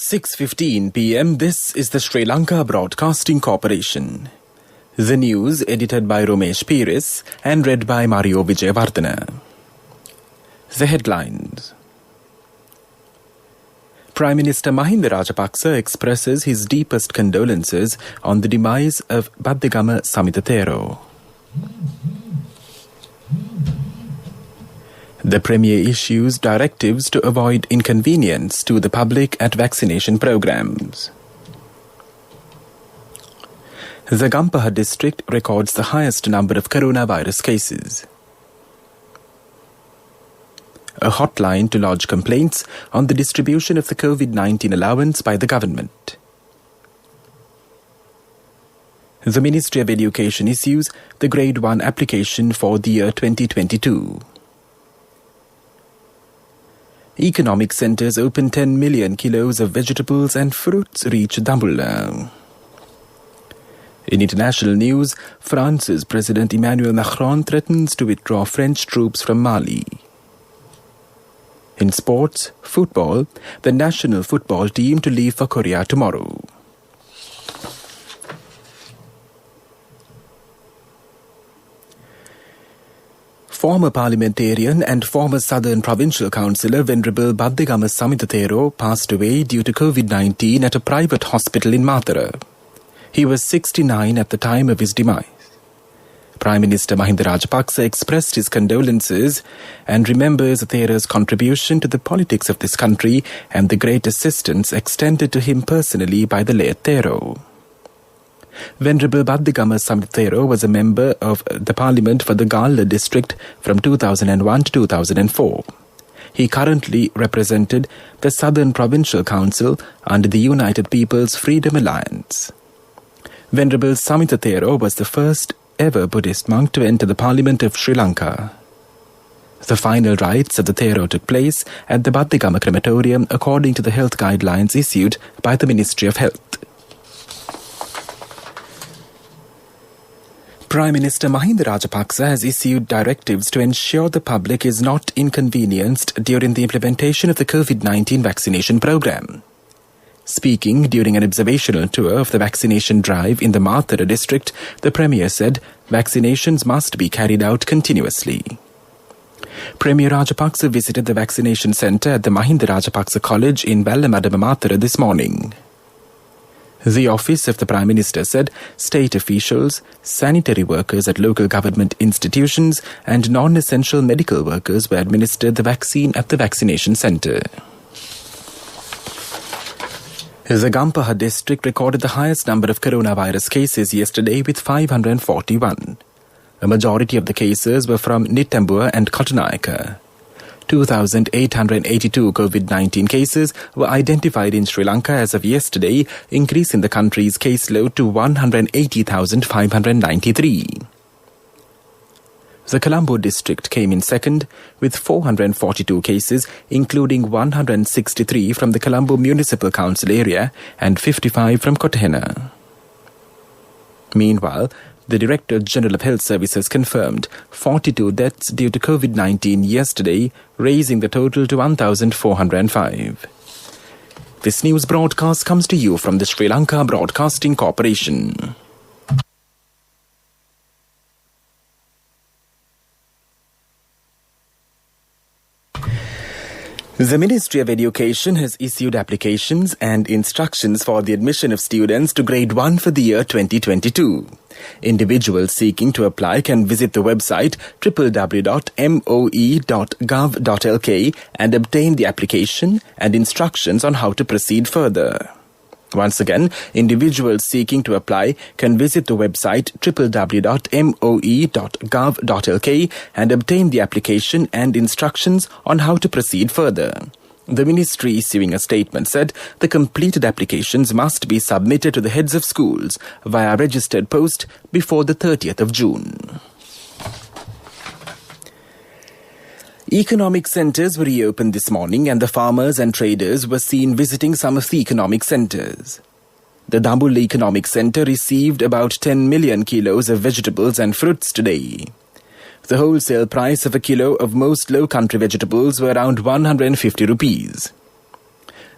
6:15 p.m. This is the Sri Lanka Broadcasting Corporation. The news edited by Romesh Piris and read by Mario Vijayavardhana. The headlines. Prime Minister Mahinda Rajapaksa expresses his deepest condolences on the demise of Baddegama Samitha. The Premier issues directives to avoid inconvenience to the public at vaccination programs. The Gampaha district records the highest number of coronavirus cases. A hotline to lodge complaints on the distribution of the COVID-19 allowance by the government. The Ministry of Education issues the Grade 1 application for the year 2022. Economic centres open 10 million kilos of vegetables and fruits reach Dambulla. In international news, France's President Emmanuel Macron threatens to withdraw French troops from Mali. In sports, football, the national football team to leave for Korea tomorrow. Former parliamentarian and former Southern Provincial Councillor Venerable Baddegama Samitha passed away due to COVID-19 at a private hospital in Mathura. He was 69 at the time of his demise. Prime Minister Mahinda Rajapaksa expressed his condolences and remembers Thera's contribution to the politics of this country and the great assistance extended to him personally by the late Thero. Venerable Baddegama Samitha was a member of the Parliament for the Gala district from 2001 to 2004. He currently represented the Southern Provincial Council under the United People's Freedom Alliance. Venerable Samitha was the first ever Buddhist monk to enter the Parliament of Sri Lanka. The final rites of the Thero took place at the Baddegama crematorium according to the health guidelines issued by the Ministry of Health. Prime Minister Mahinda Rajapaksa has issued directives to ensure the public is not inconvenienced during the implementation of the COVID-19 vaccination program. Speaking during an observational tour of the vaccination drive in the Mathura district, the Premier said vaccinations must be carried out continuously. Premier Rajapaksa visited the vaccination centre at the Mahinda Rajapaksa College in Ballamadama, Mathura this morning. The office of the Prime Minister said state officials, sanitary workers at local government institutions and non-essential medical workers were administered the vaccine at the vaccination centre. The Gampaha district recorded the highest number of coronavirus cases yesterday with 541. A majority of the cases were from Nitambua and Kottanayaka. 2,882 COVID-19 cases were identified in Sri Lanka as of yesterday, increasing the country's caseload to 180,593. The Colombo district came in second with 442 cases, including 163 from the Colombo Municipal Council area and 55 from Kotahena. Meanwhile, the Director General of Health Services confirmed 42 deaths due to COVID-19 yesterday, raising the total to 1,405. This news broadcast comes to you from the Sri Lanka Broadcasting Corporation. The Ministry of Education has issued applications and instructions for the admission of students to Grade 1 for the year 2022. Individuals seeking to apply can visit the website www.moe.gov.lk and obtain the application and instructions on how to proceed further. Once again, individuals seeking to apply can visit the website www.moe.gov.lk and obtain the application and instructions on how to proceed further. The ministry issuing a statement said the completed applications must be submitted to the heads of schools via registered post before the 30th of June. Economic centres were reopened this morning and the farmers and traders were seen visiting some of the economic centres. The Dambulla Economic Centre received about 10 million kilos of vegetables and fruits today. The wholesale price of a kilo of most low-country vegetables were around 150 rupees.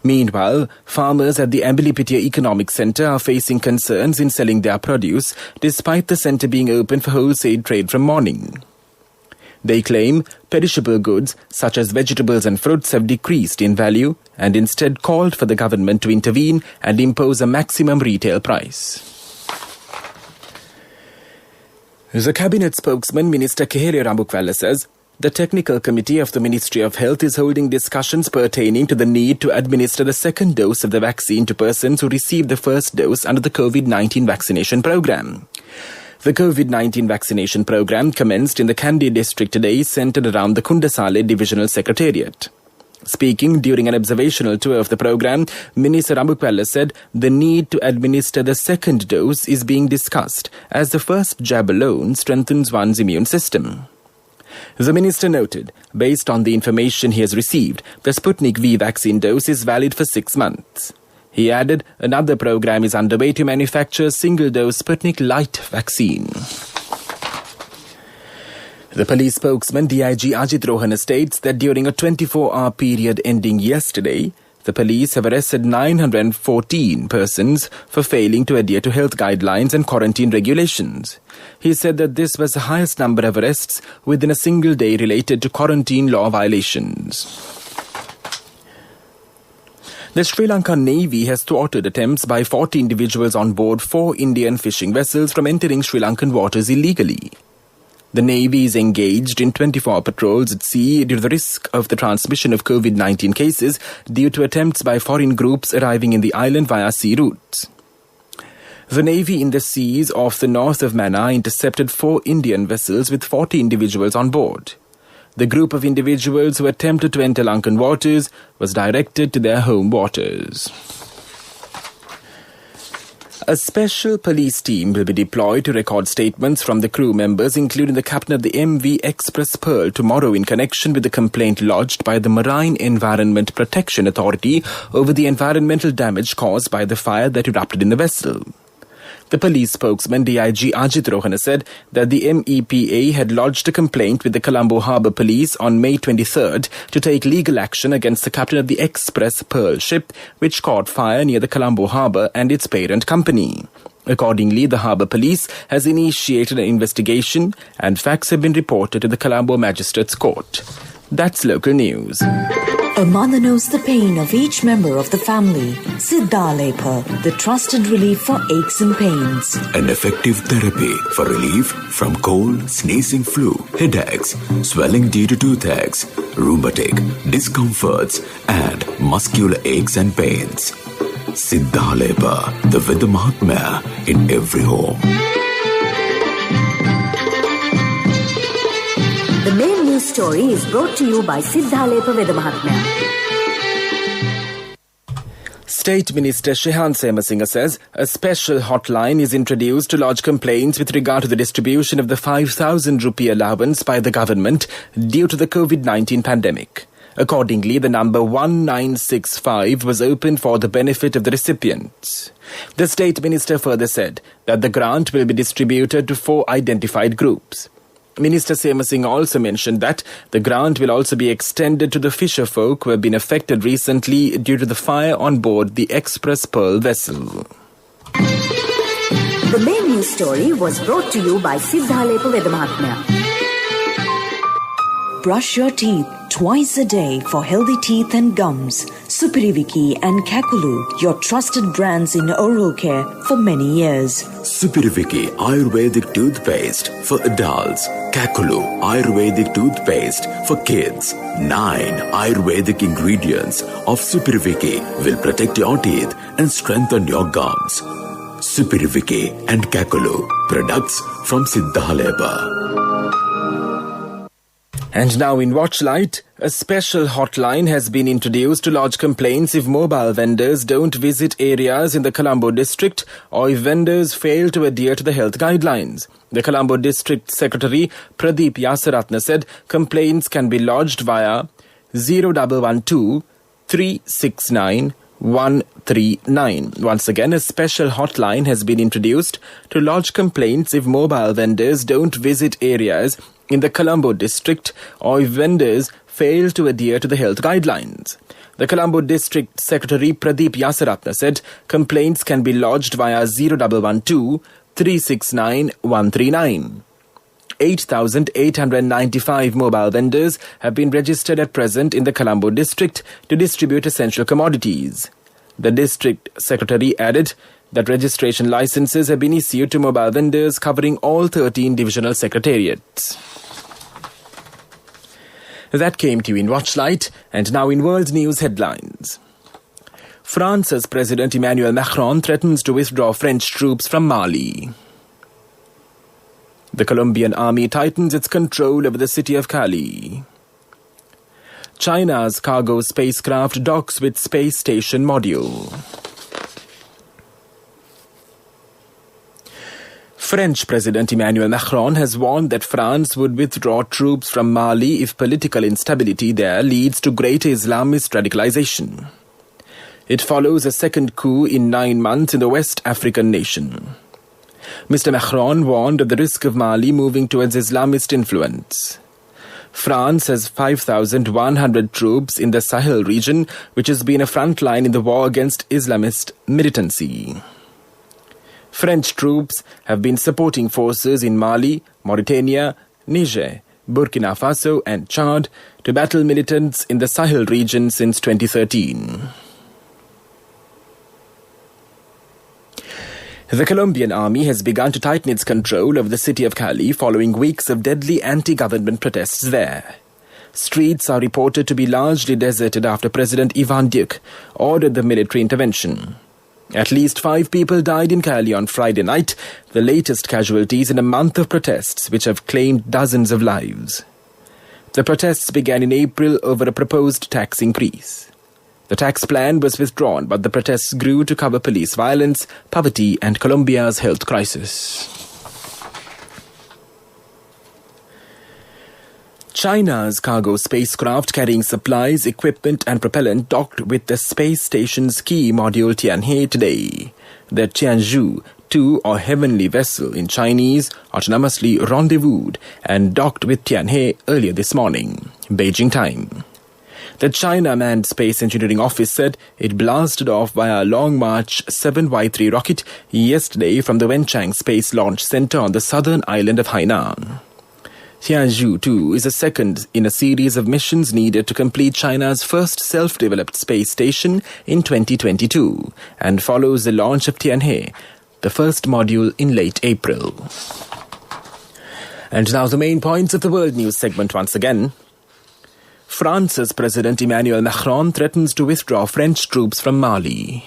Meanwhile, farmers at the Ambilipitia Economic Centre are facing concerns in selling their produce despite the centre being open for wholesale trade from morning. They claim perishable goods such as vegetables and fruits have decreased in value and instead called for the government to intervene and impose a maximum retail price. The Cabinet spokesman, Minister Kehele Rabukwala, says the Technical Committee of the Ministry of Health is holding discussions pertaining to the need to administer the second dose of the vaccine to persons who received the first dose under the COVID-19 vaccination program. The COVID-19 vaccination program commenced in the Kandy district today, centered around the Kundasale Divisional Secretariat. Speaking during an observational tour of the program, Minister Rabukwala said the need to administer the second dose is being discussed as the first jab alone strengthens one's immune system. The minister noted, based on the information he has received, the Sputnik V vaccine dose is valid for 6 months. He added, another program is underway to manufacture single-dose Sputnik Light vaccine. The police spokesman, DIG Ajit Rohana, states that during a 24-hour period ending yesterday, the police have arrested 914 persons for failing to adhere to health guidelines and quarantine regulations. He said that this was the highest number of arrests within a single day related to quarantine law violations. The Sri Lankan Navy has thwarted attempts by 40 individuals on board 4 Indian fishing vessels from entering Sri Lankan waters illegally. The Navy is engaged in 24-hour patrols at sea due to the risk of the transmission of COVID-19 cases due to attempts by foreign groups arriving in the island via sea routes. The Navy in the seas off the north of Mannar intercepted 4 Indian vessels with 40 individuals on board. The group of individuals who attempted to enter Lankan waters was directed to their home waters. A special police team will be deployed to record statements from the crew members, including the captain of the MV Express Pearl, tomorrow in connection with the complaint lodged by the Marine Environment Protection Authority over the environmental damage caused by the fire that erupted in the vessel. The police spokesman, DIG Ajit Rohana, said that the MEPA had lodged a complaint with the Colombo Harbour Police on May 23rd to take legal action against the captain of the Express Pearl ship, which caught fire near the Colombo Harbour and its parent company. Accordingly, the Harbour Police has initiated an investigation and facts have been reported to the Colombo Magistrates Court. That's local news. A mother knows the pain of each member of the family. Siddhalepa, the trusted relief for aches and pains. An effective therapy for relief from cold, sneezing, flu, headaches, swelling due to toothaches, rheumatic, discomforts, and muscular aches and pains. Siddhalepa, the Veda Mahatmya in every home. The main news story is brought to you by Siddhalepa Veda Mahatmya. State Minister Shehan Semasinga says a special hotline is introduced to lodge complaints with regard to the distribution of the 5,000 rupee allowance by the government due to the COVID-19 pandemic. Accordingly, the number 1965 was opened for the benefit of the recipients. The State Minister further said that the grant will be distributed to 4 identified groups. Minister Semasinga also mentioned that the grant will also be extended to the fisher folk who have been affected recently due to the fire on board the Express Pearl vessel. The main news story was brought to you by Siddhalepa Veda Mahatmya. Brush your teeth twice a day for healthy teeth and gums. Supiriviki and Kakulu, your trusted brands in oral care for many years. Supiriviki Ayurvedic toothpaste for adults. Kakulu Ayurvedic toothpaste for kids. 9 Ayurvedic ingredients of Supiriviki will protect your teeth and strengthen your gums. Supiriviki and Kakulu, products from Siddhalepa. And now in Watchlight, a special hotline has been introduced to lodge complaints if mobile vendors don't visit areas in the Colombo district or if vendors fail to adhere to the health guidelines. The Colombo district secretary Pradeep Yasaratna said complaints can be lodged via 0112 369 139. Once again, a special hotline has been introduced to lodge complaints if mobile vendors don't visit areas in the Colombo district or if vendors fail to adhere to the health guidelines. The The Colombo District Secretary Pradeep Yasaratna said complaints can be lodged via 0112 369 139. 8,895 mobile vendors have been registered at present in the Colombo district to distribute essential commodities. The district secretary added that registration licenses have been issued to mobile vendors covering all 13 divisional secretariats. That came to you in Watchlight, and now in world news headlines. France's President Emmanuel Macron threatens to withdraw French troops from Mali. The Colombian army tightens its control over the city of Cali. China's cargo spacecraft docks with space station module. French President Emmanuel Macron has warned that France would withdraw troops from Mali if political instability there leads to greater Islamist radicalization. It follows a second coup in 9 months in the West African nation. Mr. Macron warned of the risk of Mali moving towards Islamist influence. France has 5,100 troops in the Sahel region, which has been a front line in the war against Islamist militancy. French troops have been supporting forces in Mali, Mauritania, Niger, Burkina Faso and Chad to battle militants in the Sahel region since 2013. The Colombian army has begun to tighten its control over the city of Cali following weeks of deadly anti-government protests there. Streets are reported to be largely deserted after President Ivan Duque ordered the military intervention. At least 5 people died in Cali on Friday night, the latest casualties in a month of protests which have claimed dozens of lives. The protests began in April over a proposed tax increase. The tax plan was withdrawn, but the protests grew to cover police violence, poverty, and Colombia's health crisis. China's cargo spacecraft carrying supplies, equipment, and propellant docked with the space station's key module Tianhe today. The Tianzhou-2, or Heavenly Vessel in Chinese, autonomously rendezvoused and docked with Tianhe earlier this morning, Beijing time. The China Manned Space Engineering Office said it blasted off via a Long March 7Y3 rocket yesterday from the Wenchang Space Launch Center on the southern island of Hainan. Tianzhou-2 is the second in a series of missions needed to complete China's first self-developed space station in 2022 and follows the launch of Tianhe, the first module in late April. And now the main points of the world news segment once again. France's President Emmanuel Macron threatens to withdraw French troops from Mali.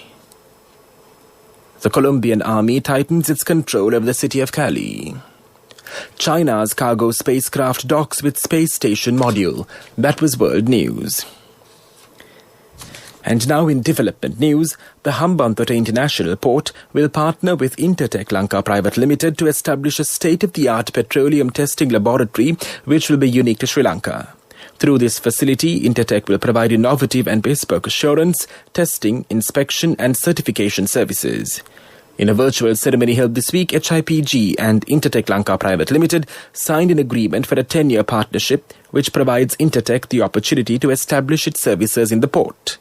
The Colombian army tightens its control over the city of Cali. China's cargo spacecraft docks with space station module. That was world news. And now in development news, the Hambantota International Port will partner with Intertech Lanka Private Limited to establish a state-of-the-art petroleum testing laboratory which will be unique to Sri Lanka. Through this facility, Intertech will provide innovative and bespoke assurance, testing, inspection and certification services. In a virtual ceremony held this week, HIPG and Intertech Lanka Private Limited signed an agreement for a 10-year partnership which provides Intertech the opportunity to establish its services in the port.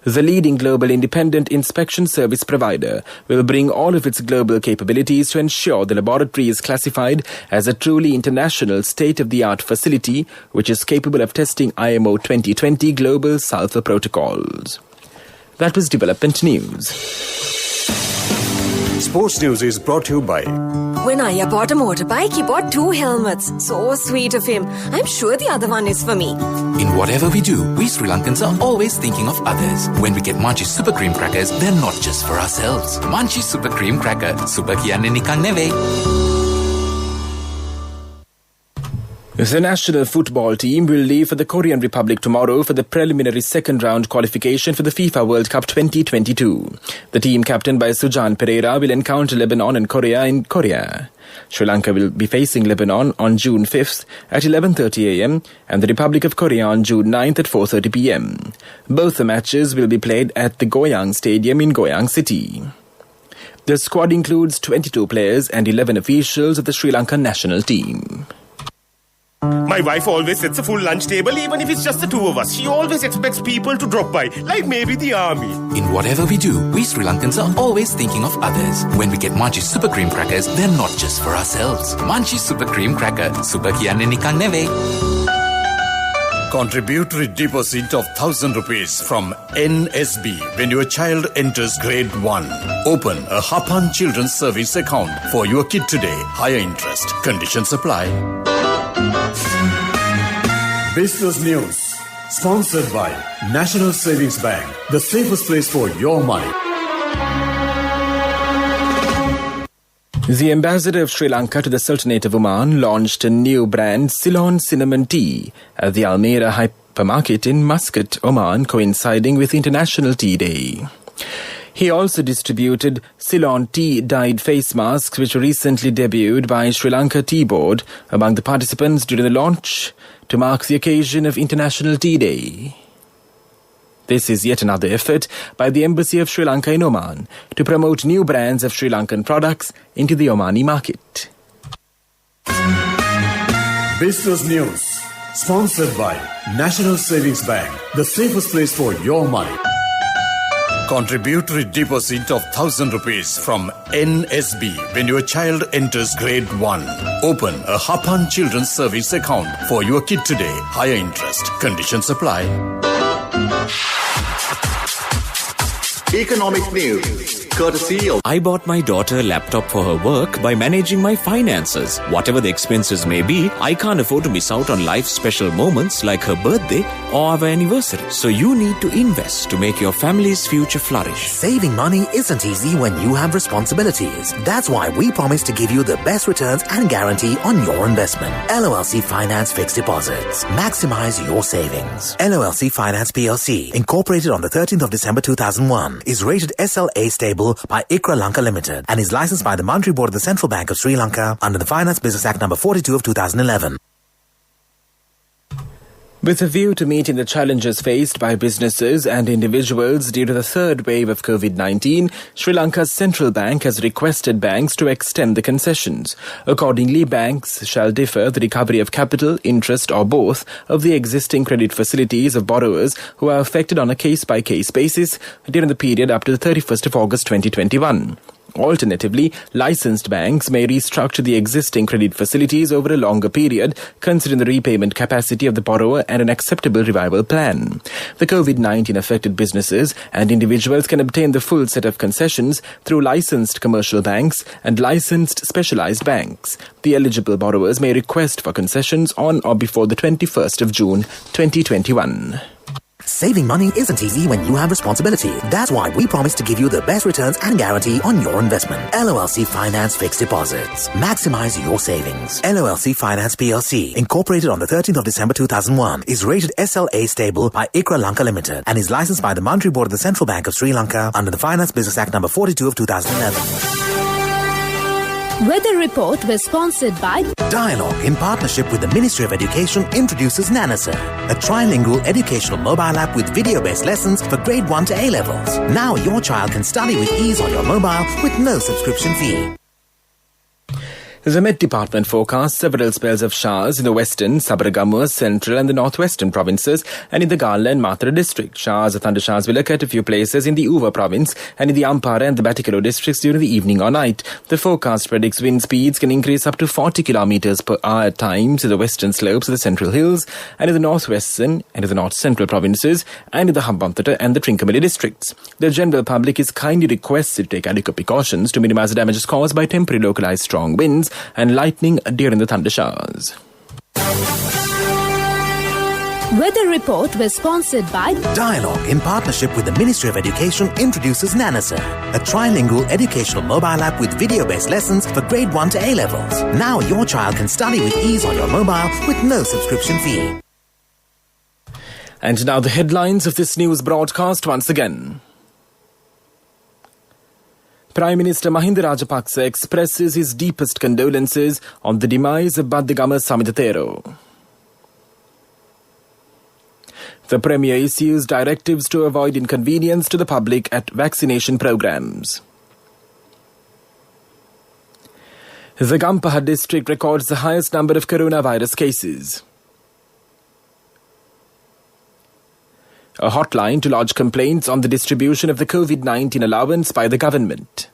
The leading global independent inspection service provider will bring all of its global capabilities to ensure the laboratory is classified as a truly international state-of-the-art facility which is capable of testing IMO 2020 global sulfur protocols. That was development news. Sports News is brought to you by... When Aya bought a motorbike, he bought 2 helmets. So sweet of him. I'm sure the other one is for me. In whatever we do, we Sri Lankans are always thinking of others. When we get Munchie Super Cream Crackers, they're not just for ourselves. Munchie Super Cream Cracker. Super kiyanne nikan neve. The national football team will leave for the Korean Republic tomorrow for the preliminary second-round qualification for the FIFA World Cup 2022. The team captained by Sujan Pereira will encounter Lebanon and Korea in Korea. Sri Lanka will be facing Lebanon on June 5th at 11:30 a.m. and the Republic of Korea on June 9th at 4:30 p.m. Both the matches will be played at the Goyang Stadium in Goyang City. The squad includes 22 players and 11 officials of the Sri Lankan national team. My wife always sets a full lunch table even if it's just the two of us. She always expects people to drop by, like maybe the army. In whatever we do, we Sri Lankans are always thinking of others. When we get Munchie Super Cream Crackers, they're not just for ourselves. Munchie Super Cream Cracker. Super kiyanne nikan නෙවෙයි. Contributory deposit of ₹1,000 from NSB when your child enters grade 1. Open a Hapan Children's Savings account for your kid today. Higher interest. Conditions apply. Business News. Sponsored by National Savings Bank. The safest place for your money. The ambassador of Sri Lanka to the Sultanate of Oman launched a new brand, Ceylon Cinnamon Tea, at the Almera hypermarket in Muscat, Oman, coinciding with International Tea Day. He also distributed Ceylon Tea dyed face masks, which were recently debuted by Sri Lanka Tea Board among the participants during the launch to mark the occasion of International Tea Day. This is yet another effort by the Embassy of Sri Lanka in Oman to promote new brands of Sri Lankan products into the Omani market. Business News. Sponsored by National Savings Bank. The safest place for your money. Contributory deposit of ₹1,000 from NSB when your child enters grade 1. Open a Hapan Children's Savings account for your kid today. Higher interest. Conditions apply. Economic news, courtesy of... I bought my daughter a laptop for her work by managing my finances. Whatever the expenses may be, I can't afford to miss out on life's special moments like her birthday or our anniversary. So you need to invest to make your family's future flourish. Saving money isn't easy when you have responsibilities. That's why we promise to give you the best returns and guarantee on your investment. LOLC Finance Fixed Deposits. Maximize your savings. LOLC Finance PLC, incorporated on the 13th of December 2001. Is rated SLA stable by ICRA Lanka Limited and is licensed by the Monetary Board of the Central Bank of Sri Lanka under the Finance Business Act number 42 of 2011. With a view to meeting the challenges faced by businesses and individuals due to the third wave of COVID-19, Sri Lanka's central bank has requested banks to extend the concessions. Accordingly, banks shall defer the recovery of capital, interest or both of the existing credit facilities of borrowers who are affected on a case-by-case basis during the period up to the 31st of August 2021. Alternatively, licensed banks may restructure the existing credit facilities over a longer period, considering the repayment capacity of the borrower and an acceptable revival plan. The COVID-19 affected businesses and individuals can obtain the full set of concessions through licensed commercial banks and licensed specialized banks. The eligible borrowers may request for concessions on or before the 21st of June 2021. Saving money isn't easy when you have responsibility. That's why we promise to give you the best returns and guarantee on your investment. LOLC Finance Fixed Deposits. Maximize your savings. LOLC Finance PLC, incorporated on the 13th of December 2001, is rated SLA stable by ICRA Lanka Limited and is licensed by the Monetary Board of the Central Bank of Sri Lanka under the Finance Business Act number 42 of 2011. Weather Report was sponsored by Dialogue, in partnership with the Ministry of Education, introduces Nanasa, a trilingual educational mobile app with video-based lessons for grade 1 to A-levels. Now your child can study with ease on your mobile with no subscription fee. The Met Department forecasts several spells of showers in the western, Sabaragamuwa, central and the northwestern provinces and in the Gala and Matara district. Showers or thundershowers will occur at a few places in the Uva province and in the Ampara and the Batikalo districts during the evening or night. The forecast predicts wind speeds can increase up to 40 kilometers per hour at times in the western slopes of the Central Hills and in the northwestern and in the north-central provinces and in the Hambantota and the Trincomalee districts. The general public is kindly requested to take adequate precautions to minimize the damages caused by temporary localized strong winds and lightning during the thunder showers. Weather Report was sponsored by Dialogue, in partnership with the Ministry of Education, introduces Nanasa, a trilingual educational mobile app with video-based lessons for grade 1 to A-levels. Now your child can study with ease on your mobile with no subscription fee. And now the headlines of this news broadcast once again. Prime Minister Mahinda Rajapaksa expresses his deepest condolences on the demise of Badigama Samithatero. The Premier issues directives to avoid inconvenience to the public at vaccination programs. The Gampaha district records the highest number of coronavirus cases. A hotline to lodge complaints on the distribution of the COVID-19 allowance by the government.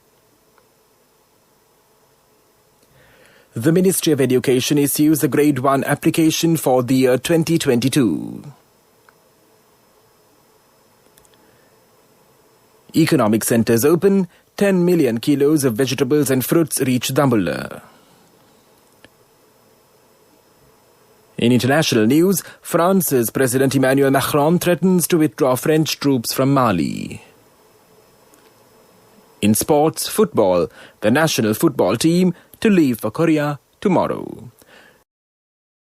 The Ministry of Education issues the Grade 1 application for the year 2022. Economic centres open, 10 million kilos of vegetables and fruits reach Dambulla. In international news, France's President Emmanuel Macron threatens to withdraw French troops from Mali. In sports, football, the national football team to leave for Korea tomorrow.